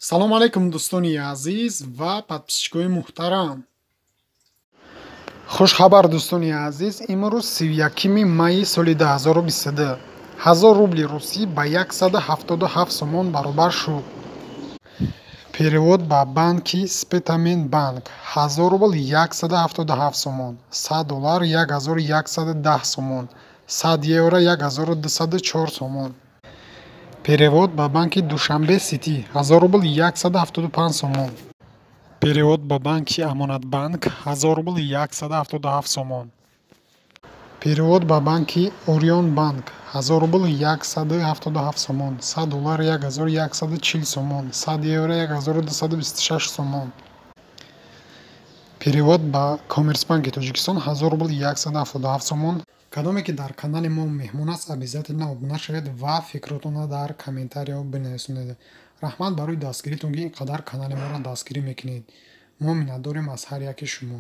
салом алейкум дӯстони азиз ва подписчикои муҳтарам. хушхабар дӯстони азиз, имрӯз 31 майи соли 2022 1000 рубли русӣ ба 177 сомон баробар шуд. перевод ба банки Спетаминбанк 1000 рубл 177 сомон, $100 1110 сомон, 100 евро 1204 сомон. перевод ба банки Душанбе Сити 1000 рубл 175 сомон. перевод ба банки Амонатбанк 1000 рубл 177 сомон. перевод ба банки Орионбанк 1000 рубл 177 сомон, $100 1140 сомон, 100 евро 1226 сомон. перевод ба Коммерцбанки Тоҷикистон 1000 рубл 177 сомон. кадоме ки дар канали мо меҳмон аст, обязательно обуна шавед ва фикротонро дар комментариҳо бинависонед. раҳмат барои дастгиритон ки ин қадар канали моро дастгирӣ мекунед. мо миннатдорем аз ҳар яки шумо.